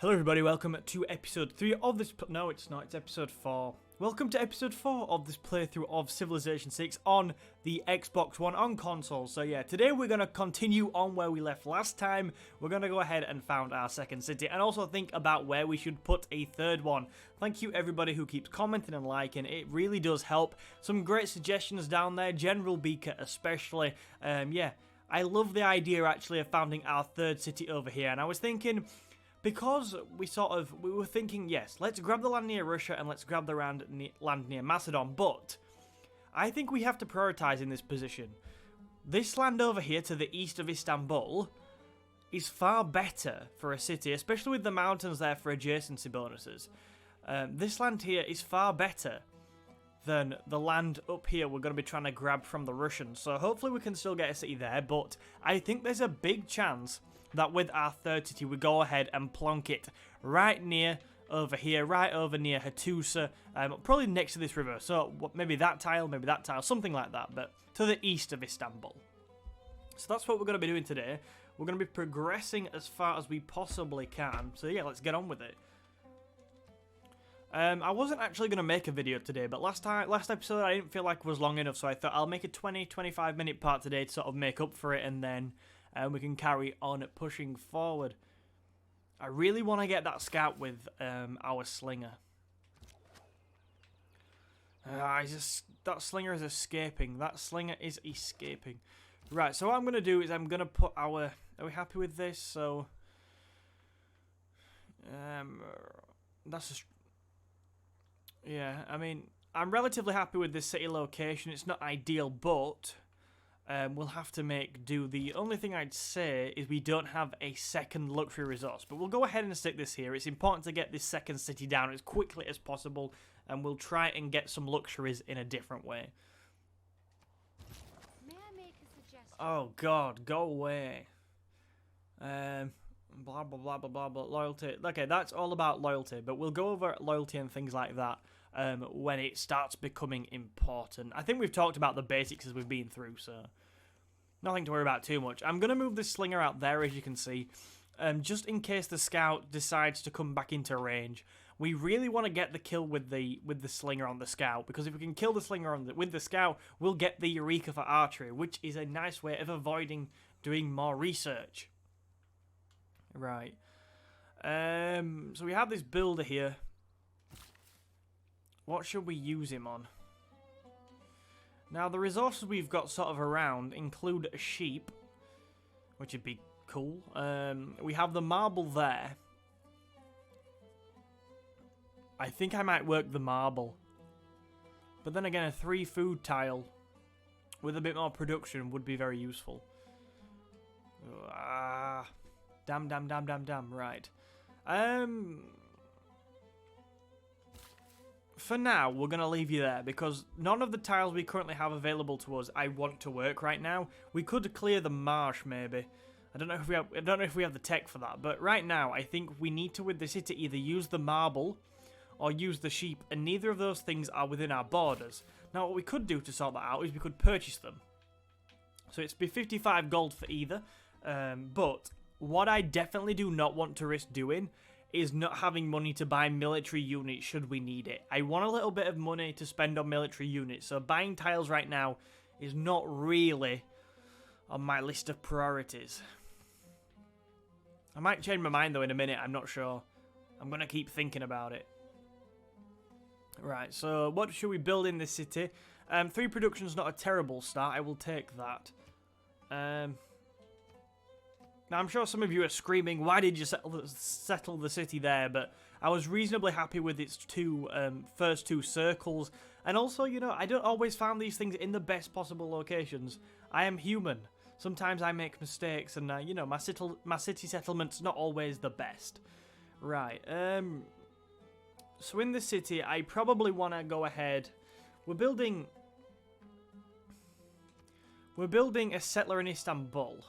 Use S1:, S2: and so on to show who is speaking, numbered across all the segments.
S1: Hello everybody, welcome to episode 3 of this... No, it's not, it's episode 4. Welcome to episode 4 of this playthrough of Civilization 6 on the Xbox One on console. So yeah, today we're going to continue on where we left last time. We're going to go ahead and found our second city and also think about where we should put a third one. Thank you everybody who keeps commenting and liking, it really does help. Some great suggestions down there, General Beaker especially. Yeah, I love the idea actually of founding our third city over here, and I was thinking... Because we were thinking, yes, let's grab the land near Russia and let's grab the land near Macedon, but I think we have to prioritize in this position. This land over here to the east of Istanbul is far better for a city, especially with the mountains there for adjacency bonuses. This land here is far better than the land up here we're going to be trying to grab from the Russians. So hopefully we can still get a city there, but I think there's a big chance that with our third city we go ahead and plonk it right near over here, right over near Hattusa, probably next to this river. So maybe that tile, something like that, but to the east of Istanbul. So that's what we're going to be doing today. We're going to be progressing as far as we possibly can. So yeah, let's get on with it. I wasn't actually going to make a video today, but last episode I didn't feel like it was long enough, so I thought I'll make a 20-25 minute part today to sort of make up for it, and then we can carry on pushing forward. I really want to get that scout with our slinger. That slinger is escaping. Right, so what I'm going to do is I'm going to put our... Are we happy with this? So... Yeah, I mean, I'm relatively happy with this city location. It's not ideal, but... we'll have to make do. The only thing I'd say is we don't have a second luxury resource, but we'll go ahead and stick this here. It's important to get this second city down as quickly as possible, and we'll try and get some luxuries in a different way.
S2: May I make a suggestion?
S1: Oh god, go away. Blah blah blah blah blah blah. Loyalty. Okay, that's all about loyalty, but we'll go over loyalty and things like that when it starts becoming important. I think we've talked about the basics as we've been through, so nothing to worry about too much. I'm going to move this slinger out there, as you can see, just in case the scout decides to come back into range. We really want to get the kill with the slinger on the scout, because if we can kill the slinger with the scout, we'll get the Eureka for archery, which is a nice way of avoiding doing more research. Right. So we have this builder here. What should we use him on? Now, the resources we've got sort of around include a sheep, which would be cool. We have the marble there. I think I might work the marble. But then again, a 3 food tile with a bit more production would be very useful. Damn. Right. For now, we're going to leave you there, because none of the tiles we currently have available to us I want to work right now. We could clear the marsh, maybe. I don't know if we have the tech for that, but right now, I think we need to, with the city, either use the marble or use the sheep, and neither of those things are within our borders. Now, what we could do to sort that out is we could purchase them. So it's be 55 gold for either, but what I definitely do not want to risk doing is not having money to buy military units should we need it. I want a little bit of money to spend on military units, so buying tiles right now is not really on my list of priorities. I might change my mind though in a minute, I'm not sure. I'm going to keep thinking about it. Right, so what should we build in this city? 3 production is not a terrible start, I will take that. Now, I'm sure some of you are screaming, why did you settle the city there? But I was reasonably happy with its first two circles. And also, you know, I don't always find these things in the best possible locations. I am human. Sometimes I make mistakes, and, you know, my city settlement's not always the best. Right, so in the city, I probably want to go ahead. We're building a settler in Istanbul.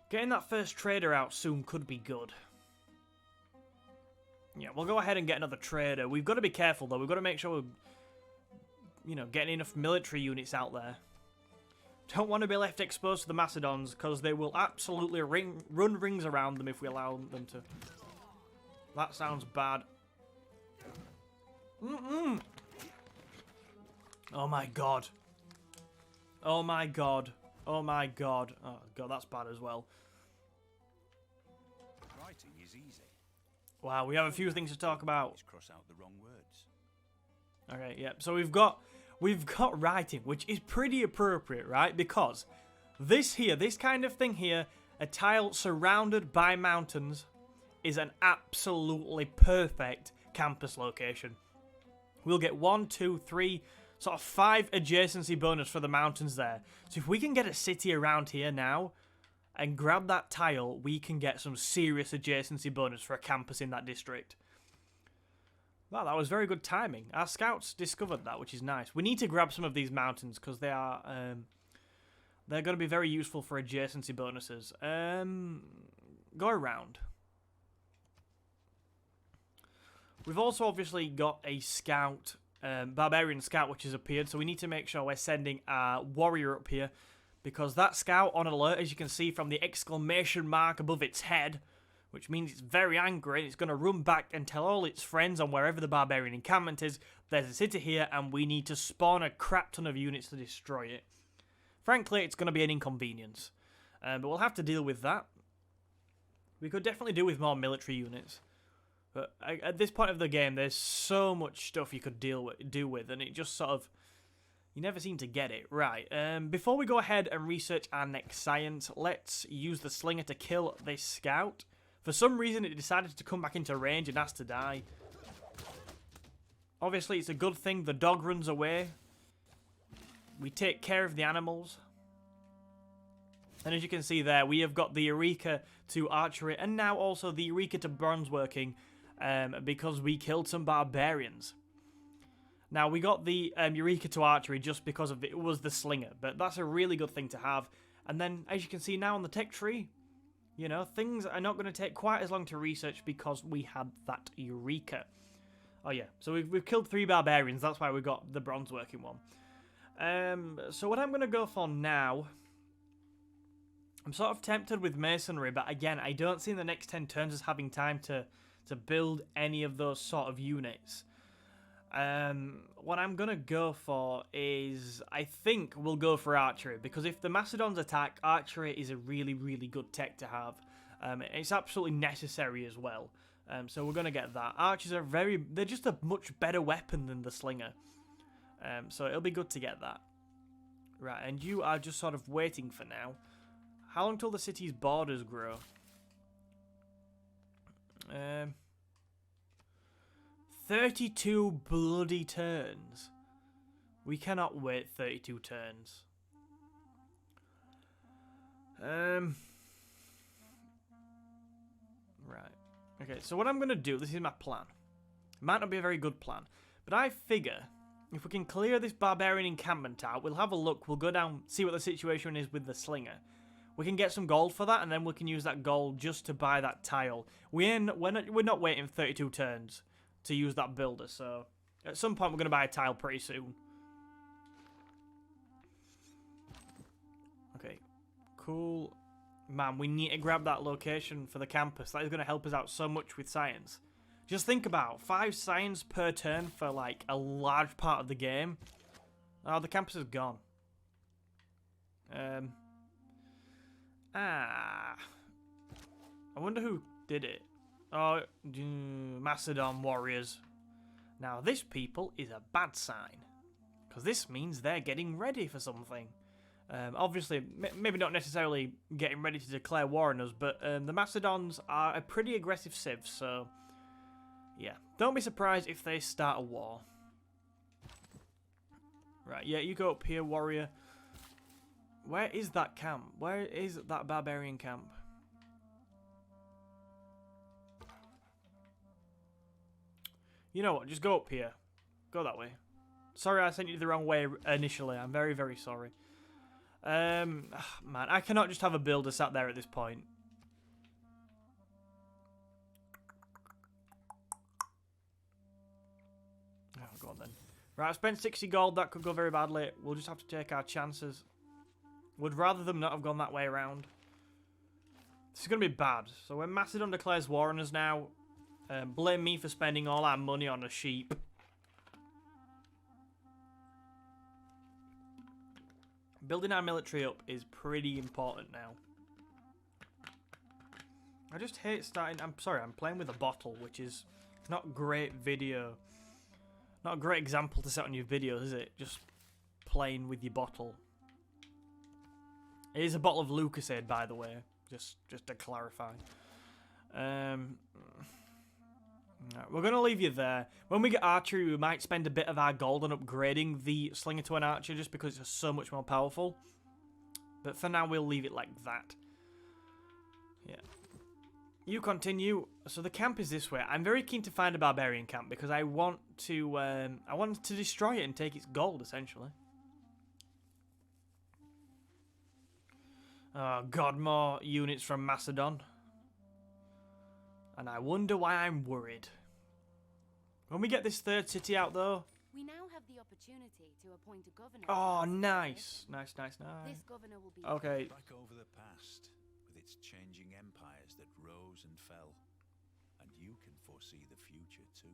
S1: Getting that first trader out soon could be good. Yeah, we'll go ahead and get another trader. We've got to be careful, though. We've got to make sure we're, you know, getting enough military units out there. Don't want to be left exposed to the Macedons, because they will absolutely run rings around them if we allow them to. That sounds bad. Oh my god. Oh my god. Oh my god. Oh god, that's bad as well.
S2: Writing is easy.
S1: Wow, we have a few things to talk about.
S2: Just cross out the wrong words.
S1: Okay, yeah. So we've got writing, which is pretty appropriate, right? Because this kind of thing here, a tile surrounded by mountains, is an absolutely perfect campus location. We'll get 1, 2, 3, sort of 5 adjacency bonus for the mountains there. So if we can get a city around here now and grab that tile, we can get some serious adjacency bonus for a campus in that district. Wow, that was very good timing. Our scouts discovered that, which is nice. We need to grab some of these mountains because they are they're going to be very useful for adjacency bonuses. Go around. We've also obviously got a scout, barbarian scout, which has appeared. So we need to make sure we're sending our warrior up here, because that scout on alert, as you can see from the exclamation mark above its head, which means it's very angry. It's going to run back and tell all its friends on wherever the barbarian encampment is, there's a city here and we need to spawn a crap ton of units to destroy it. Frankly, it's going to be an inconvenience. But we'll have to deal with that. We could definitely do with more military units. But at this point of the game, there's so much stuff you could do with, and it just sort of... You never seem to get it. Right, before we go ahead and research our next science, let's use the slinger to kill this scout. For some reason, it decided to come back into range and has to die. Obviously, it's a good thing the dog runs away. We take care of the animals. And as you can see there, we have got the Eureka to archery, and now also the Eureka to bronzeworking, because we killed some barbarians. Now, we got the Eureka to archery just because of it was the slinger, but that's a really good thing to have. And then, as you can see now on the tech tree, you know, things are not going to take quite as long to research because we had that Eureka. Oh yeah, so we've killed 3 barbarians, that's why we got the bronzeworking one. So what I'm going to go for now... I'm sort of tempted with masonry, but again, I don't see in the next 10 turns as having time to build any of those sort of units. What I'm going to go for is, I think we'll go for archery, because if the Macedons attack, archery is a really, really good tech to have. It's absolutely necessary as well. So we're going to get that. Archers are they're just a much better weapon than the slinger. So it'll be good to get that. Right, and you are just sort of waiting for now. How long till the city's borders grow? 32 bloody turns. We cannot wait 32 turns. Right. Okay, so what I'm going to do, this is my plan. It might not be a very good plan, but I figure if we can clear this barbarian encampment out, we'll have a look, we'll go down, see what the situation is with the slinger. We can get some gold for that, and then we can use that gold just to buy that tile. We're not waiting 32 turns to use that builder, so at some point we're going to buy a tile pretty soon. Okay, cool. Man, we need to grab that location for the campus. That is going to help us out so much with science. Just think about 5 science per turn for like a large part of the game. Oh, the campus is gone. I wonder who did it. Oh, Macedon warriors. Now, this people is a bad sign, because this means they're getting ready for something. Obviously, maybe not necessarily getting ready to declare war on us, but the Macedons are a pretty aggressive civ, so yeah. Don't be surprised if they start a war. Right, yeah, you go up here, warrior. Where is that camp? Where is that barbarian camp? You know what? Just go up here. Go that way. Sorry I sent you the wrong way initially. I'm very, very sorry. Man, I cannot just have a builder sat there at this point. Oh, go on then. Right, I spent 60 gold. That could go very badly. We'll just have to take our chances. Would rather them not have gone that way around. This is going to be bad. So when Macedon declares war on us now, blame me for spending all our money on a sheep. Building our military up is pretty important now. I just hate starting... I'm sorry, I'm playing with a bottle, which is not great video. Not a great example to set on your videos, is it? Just playing with your bottle. It is a bottle of Lucasade, by the way. Just to clarify. Right, we're going to leave you there. When we get archery, we might spend a bit of our gold on upgrading the slinger to an archer just because it's so much more powerful. But for now, we'll leave it like that. Yeah. You continue. So the camp is this way. I'm very keen to find a barbarian camp because I want to destroy it and take its gold, essentially. Oh god, more units from Macedon. And I wonder why I'm worried. When we get this third city out, though...
S3: We now have the opportunity to appoint a governor.
S1: Oh, nice. Nice.
S3: This governor will be...
S1: Okay.
S2: Back over the past, with its changing empires that rose and fell. And you can foresee the future, too.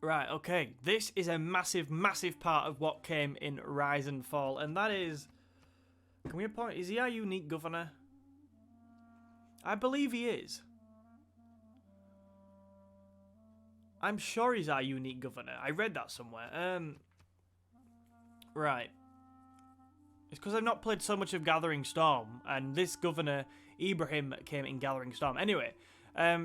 S1: Right, okay. This is a massive, massive part of what came in Rise and Fall. And that is... Can we appoint... Is he our unique governor? I believe he is. I'm sure he's our unique governor. I read that somewhere. Right. It's because I've not played so much of Gathering Storm, and this governor, Ibrahim, came in Gathering Storm. Anyway,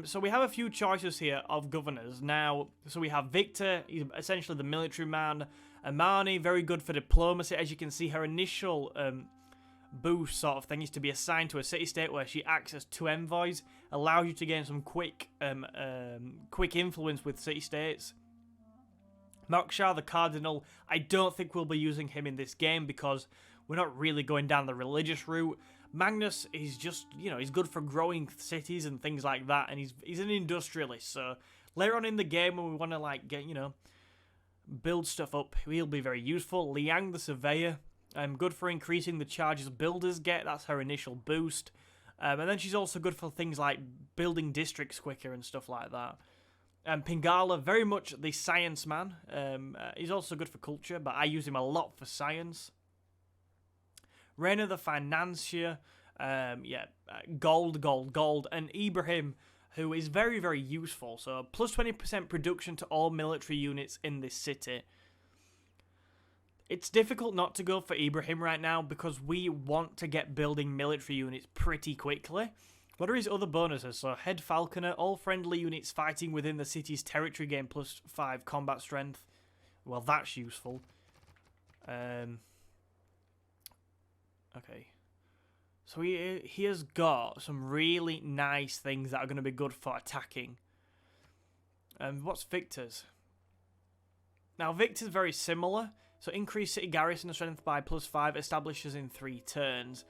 S1: so we have a few choices here of governors. Now, so we have Victor, he's essentially the military man. Amani, very good for diplomacy. As you can see, her initial boost sort of thing is to be assigned to a city-state where she acts as 2 envoys, allows you to gain some quick influence with city-states. Mokshar, the cardinal, I don't think we'll be using him in this game because we're not really going down the religious route. Magnus is just, you know, he's good for growing cities and things like that, and he's an industrialist, so later on in the game when we want to, like, get, you know, build stuff up, he'll be very useful. Liang, the surveyor, good for increasing the charges builders get. That's her initial boost. And then she's also good for things like building districts quicker and stuff like that. Pingala, very much the science man. He's also good for culture, but I use him a lot for science. Reina, the financier. Gold. And Ibrahim, who is very, very useful. So plus 20% production to all military units in this city. It's difficult not to go for Ibrahim right now because we want to get building military units pretty quickly. What are his other bonuses? So, Head Falconer, all friendly units fighting within the city's territory gain plus 5 combat strength. Well, that's useful. Okay. So he has got some really nice things that are going to be good for attacking. What's Victor's? Now, Victor's very similar. So increase city garrison strength by plus 5, establishes in 3 turns.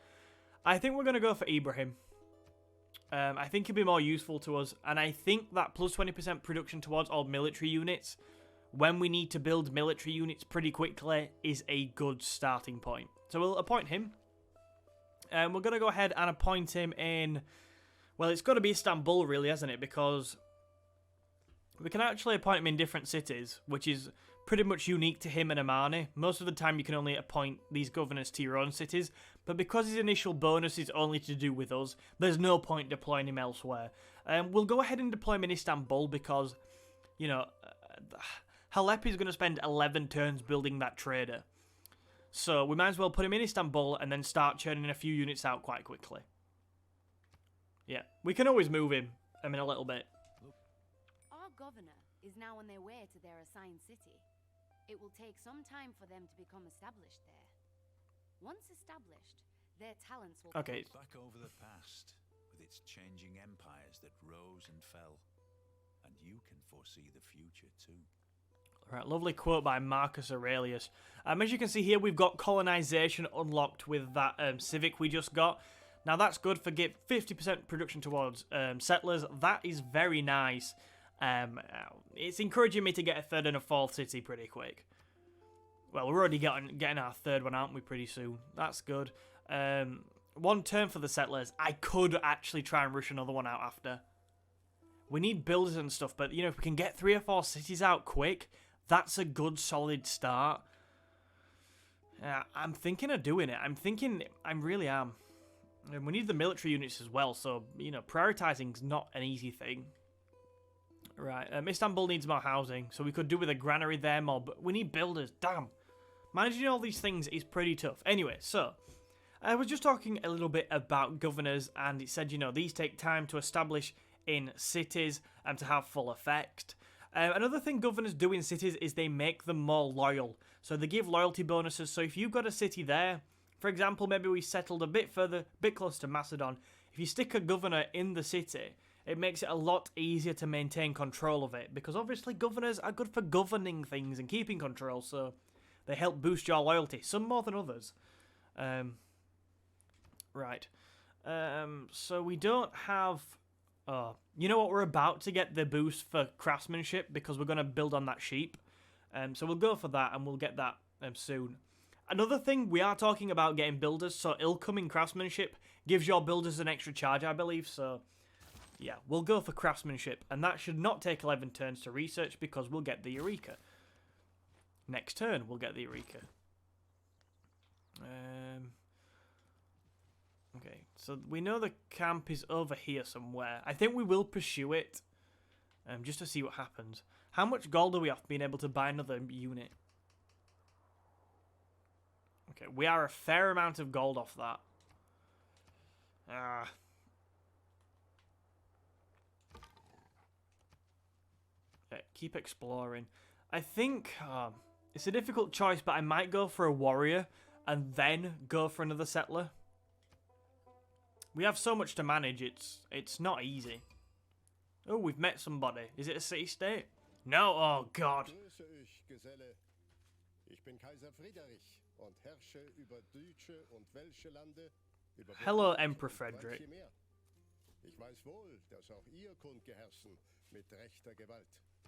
S1: I think we're going to go for Ibrahim. I think he'll be more useful to us. And I think that plus 20% production towards all military units, when we need to build military units pretty quickly, is a good starting point. So we'll appoint him. We're going to go ahead and appoint him in... Well, it's got to be Istanbul, really, hasn't it? Because we can actually appoint him in different cities, which is pretty much unique to him and Amani. Most of the time you can only appoint these governors to your own cities, but because his initial bonus is only to do with us, there's no point deploying him elsewhere. We'll go ahead and deploy him in Istanbul because, you know, Halep is going to spend 11 turns building that trader. So we might as well put him in Istanbul and then start churning a few units out quite quickly. Yeah, we can always move him in a little bit.
S3: Our governor is now on their way to their assigned city. It will take some time for them to become established there. Once established, their talents will...
S1: Okay.
S2: Back over the past, with its changing empires that rose and fell. And you can foresee the future too.
S1: Right, lovely quote by Marcus Aurelius. As you can see here, we've got colonization unlocked with that civic we just got. Now that's good for get 50% production towards settlers. That is very nice. It's encouraging me to get a 3rd and a 4th city pretty quick. Well, we're already getting our 3rd one, aren't we, pretty soon? That's good. One turn for the settlers. I could actually try and rush another one out after. We need builders and stuff, but, you know, if we can get 3 or 4 cities out quick, that's a good, solid start. I'm thinking of doing it. I really am. And we need the military units as well, so, you know, prioritising's not an easy thing. Right, Istanbul needs more housing, so we could do with a granary there more, but we need builders, damn. Managing all these things is pretty tough. Anyway, so, I was just talking a little bit about governors, and it said, you know, these take time to establish in cities and to have full effect. Another thing governors do in cities is they make them more loyal. So they give loyalty bonuses. So if you've got a city there, for example, maybe we settled a bit further, a bit closer to Macedon. If you stick a governor in the city, it makes it a lot easier to maintain control of it. Because obviously governors are good for governing things and keeping control. So they help boost your loyalty, some more than others. Right. So we don't have... Oh, you know what? We're about to get the boost for craftsmanship because we're going to build on that sheep. So we'll go for that and we'll get that soon. Another thing, we are talking about getting builders. So ill-coming craftsmanship gives your builders an extra charge, I believe. So yeah, we'll go for craftsmanship. And that should not take 11 turns to research because we'll get the Eureka. Next turn, we'll get the Eureka. Okay, so we know the camp is over here somewhere. I think we will pursue it, just to see what happens. How much gold are we off being able to buy another unit? Okay, we are a fair amount of gold off that. Okay, keep exploring. I think it's a difficult choice, but I might go for a warrior and then go for another settler. We have so much to manage, it's not easy. Oh, we've met somebody. Is it a city-state? No, oh god. Hello, Emperor Frederick.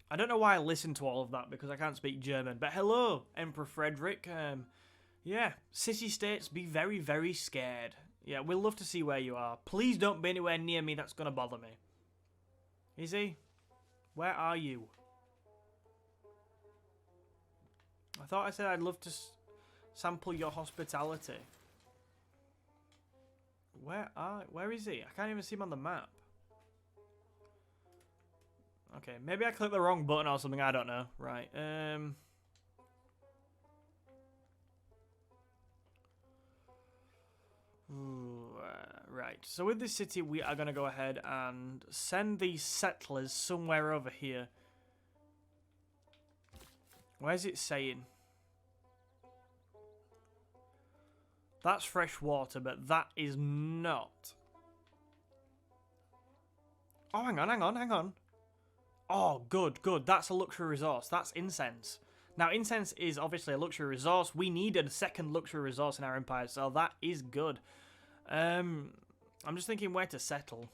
S1: I don't know why I listened to all of that, because I can't speak German. But hello, Emperor Frederick. Yeah, city-states be very, very scared. Yeah, we'll love to see where you are. Please don't be anywhere near me, that's going to bother me. Is he? Where are you? I thought I said I'd love to sample your hospitality. Where is he? I can't even see him on the map. Okay, maybe I clicked the wrong button or something, I don't know. Right, right, so with this city, we are going to go ahead and send these settlers somewhere over here. Where's it saying? That's fresh water, but that is not. Oh, hang on. Oh, good. That's a luxury resource. That's incense. Now, incense is obviously a luxury resource. We needed a second luxury resource in our empire, so that is good. I'm just thinking where to settle.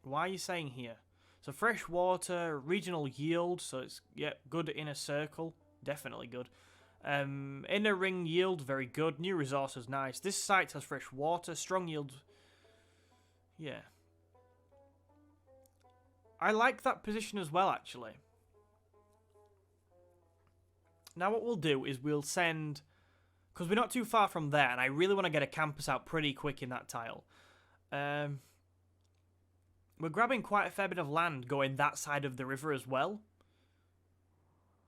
S1: Why are you saying here? So fresh water, regional yield, so it's, yeah, good inner circle. Definitely good. Inner ring yield, very good. New resources, nice. This site has fresh water, strong yield. Yeah. I like that position as well, actually. Now what we'll do is we'll send... Because we're not too far from there, and I really want to get a campus out pretty quick in that tile. We're grabbing quite a fair bit of land going that side of the river as well.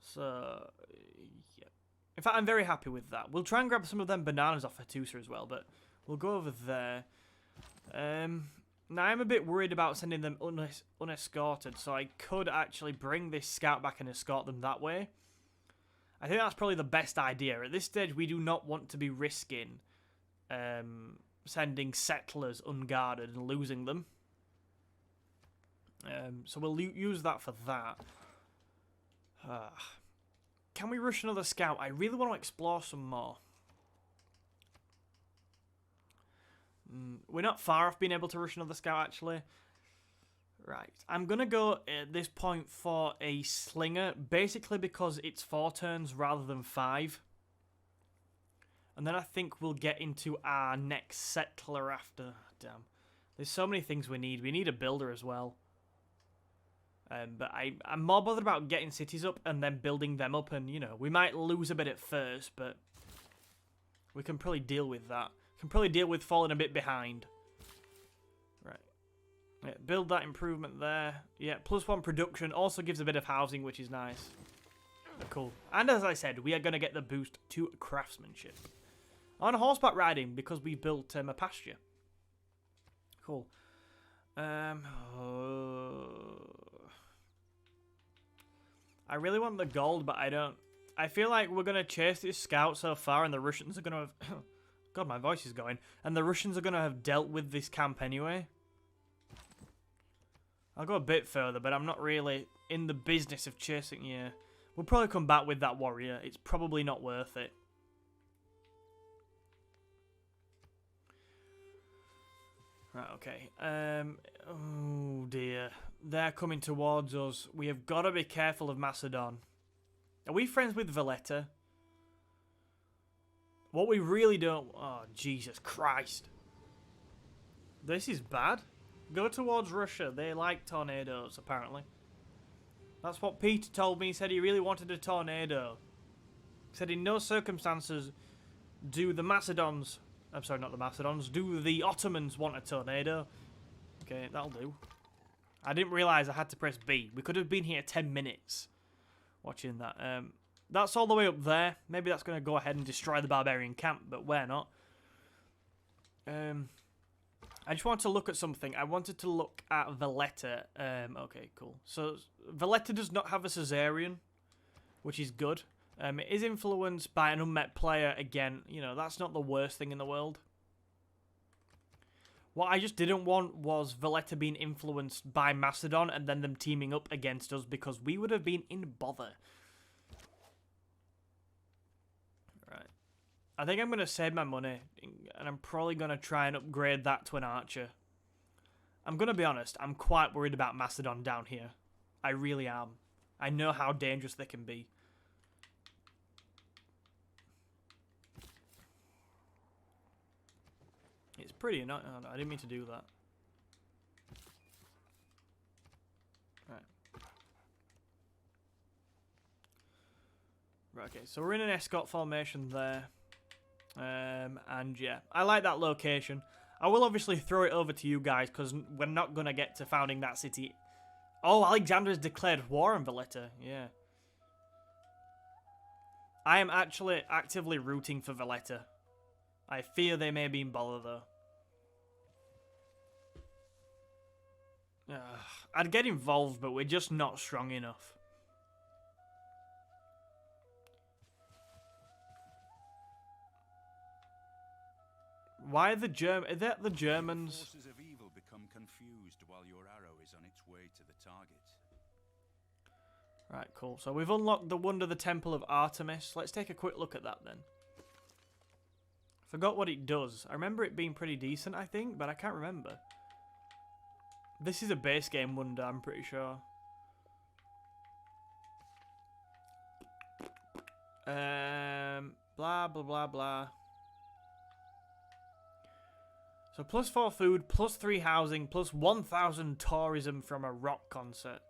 S1: So, yeah. In fact, I'm very happy with that. We'll try and grab some of them bananas off Hattusa as well, but we'll go over there. Now, I'm a bit worried about sending them unescorted, so I could actually bring this scout back and escort them that way. I think that's probably the best idea. At this stage, we do not want to be risking sending settlers unguarded and losing them. So we'll use that for that. Can we rush another scout? I really want to explore some more. We're not far off being able to rush another scout, actually. Right, I'm going to go at this point for a slinger, basically because it's 4 turns rather than 5. And then I think we'll get into our next settler after. Damn. There's so many things we need. We need a builder as well. But I'm more bothered about getting cities up and then building them up. And, you know, we might lose a bit at first, but we can probably deal with that. Can probably deal with falling a bit behind. Right. Yeah, build that improvement there. Yeah, +1 production also gives a bit of housing, which is nice. Cool. And as I said, we are going to get the boost to craftsmanship. On horseback riding, because we built a pasture. Cool. I really want the gold, but I don't. I feel like we're going to chase this scout so far, and the Russians are going to have... God, my voice is going. And the Russians are going to have dealt with this camp anyway. I'll go a bit further, but I'm not really in the business of chasing. Yeah. We'll probably come back with that warrior. It's probably not worth it. Right, okay. Oh dear. They're coming towards us. We have got to be careful of Macedon. Are we friends with Valletta? What we really don't... Oh, Jesus Christ. This is bad. Go towards Russia. They like tornadoes, apparently. That's what Peter told me. He said he really wanted a tornado. He said in no circumstances do the Macedons... I'm sorry, not the Macedons. Do the Ottomans want a tornado? Okay, that'll do. I didn't realise I had to press B. We could have been here 10 minutes watching that. That's all the way up there. Maybe that's going to go ahead and destroy the barbarian camp, but we're not. I just wanted to look at something. I wanted to look at Valletta. Okay, cool. So, Valletta does not have a Caesarian, which is good. It is influenced by an unmet player. Again, you know, that's not the worst thing in the world. What I just didn't want was Valletta being influenced by Macedon and then them teaming up against us, because we would have been in bother. Right. I think I'm going to save my money, and I'm probably going to try and upgrade that to an archer. I'm going to be honest, I'm quite worried about Macedon down here. I really am. I know how dangerous they can be. It's pretty annoying. Oh, no, I didn't mean to do that. Right. Right, okay. So we're in an escort formation there. And yeah, I like that location. I will obviously throw it over to you guys, because we're not going to get to founding that city. Oh, Alexander has declared war on Valletta. Yeah. I am actually actively rooting for Valletta. I fear they may be in bother, though. I'd get involved, but we're just not strong enough. Why are the Germans? Are that the Germans?
S2: Forces of evil become confused while your arrow is on its way to the target.
S1: Right, cool. So we've unlocked the wonder, the Temple of Artemis. Let's take a quick look at that then. Forgot what it does. I remember it being pretty decent, I think, but I can't remember. This is a base game wonder, I'm pretty sure. Blah, blah, blah, blah. So +4 food, +3 housing, +1,000 tourism from a rock concert.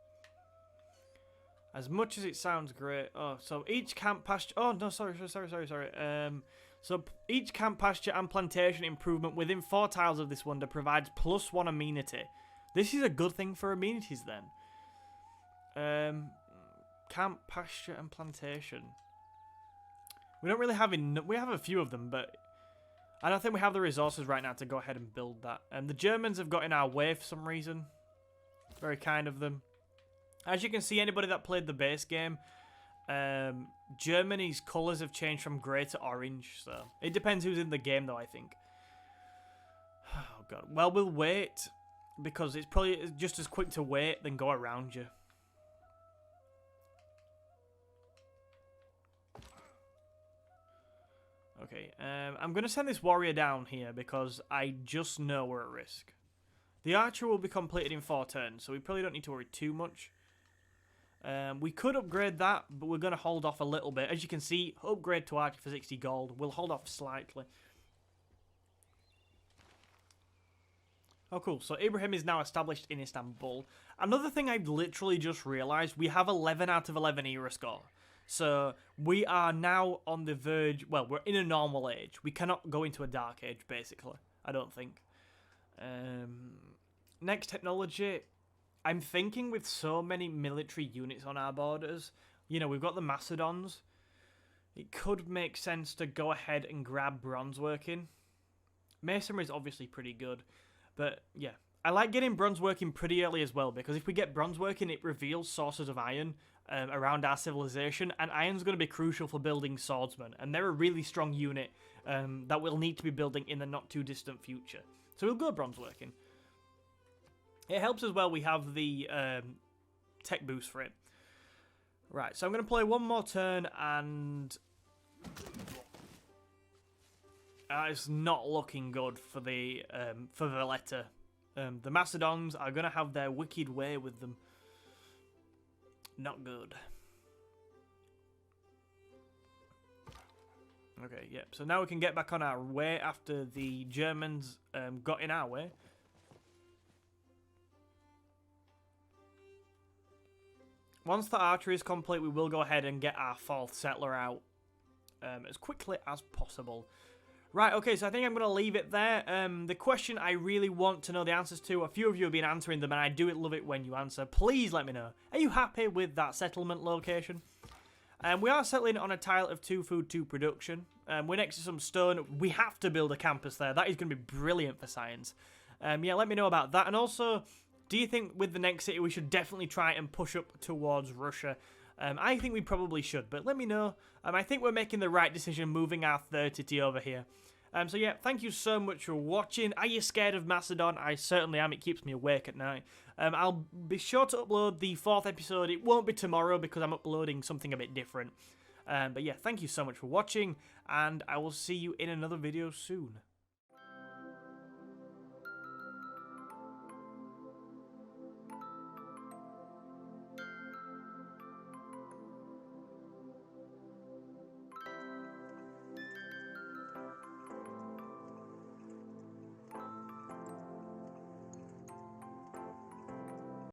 S1: As much as it sounds great. Oh, so each camp pasture... Oh, no, sorry. So each camp pasture and plantation improvement within 4 tiles of this wonder provides +1 amenity. This is a good thing for amenities then. Camp, pasture and plantation. We don't really have we have a few of them, but I don't think we have the resources right now to go ahead and build that. And the Germans have got in our way for some reason. Very kind of them. As you can see, anybody that played the base game, Germany's colours have changed from grey to orange. So it depends who's in the game, though, I think. Oh, God. Well, we'll wait, because it's probably just as quick to wait than go around you. Okay, I'm going to send this warrior down here because I just know we're at risk. The archer will be completed in 4 turns, so we probably don't need to worry too much. We could upgrade that, but we're going to hold off a little bit. As you can see, upgrade to archer for 60 gold. We'll hold off slightly. Oh, cool. So Ibrahim is now established in Istanbul. Another thing I've literally just realised, we have 11 out of 11 era score. So we are now on the verge, well, we're in a normal age. We cannot go into a dark age, basically. I don't think. Next technology, I'm thinking with so many military units on our borders, you know, we've got the Macedons. It could make sense to go ahead and grab bronze working. Masonry is obviously pretty good, but yeah. I like getting bronze working pretty early as well, because if we get bronze working, it reveals sources of iron around our civilization, and iron's going to be crucial for building swordsmen, and they're a really strong unit that we'll need to be building in the not too distant future. So we'll go bronze working. It helps as well we have the tech boost for it. Right, so I'm going to play one more turn, and it's not looking good for the for Valletta. The Macedons are going to have their wicked way with them. Not good. Okay, yep. So now we can get back on our way after the Germans got in our way. Once the archery is complete, we will go ahead and get our fourth settler out as quickly as possible. Right, okay, so I think I'm going to leave it there. The question I really want to know the answers to, a few of you have been answering them, and I do love it when you answer. Please let me know. Are you happy with that settlement location? We are settling on a tile of 2 food, 2 production. We're next to some stone. We have to build a campus there. That is going to be brilliant for science. Yeah, let me know about that. And also, do you think with the next city we should definitely try and push up towards Russia? I think we probably should, but let me know. I think we're making the right decision moving our third city over here. So yeah, thank you so much for watching. Are you scared of Macedon? I certainly am. It keeps me awake at night. I'll be sure to upload the 4th episode. It won't be tomorrow because I'm uploading something a bit different. But yeah, thank you so much for watching, and I will see you in another video soon.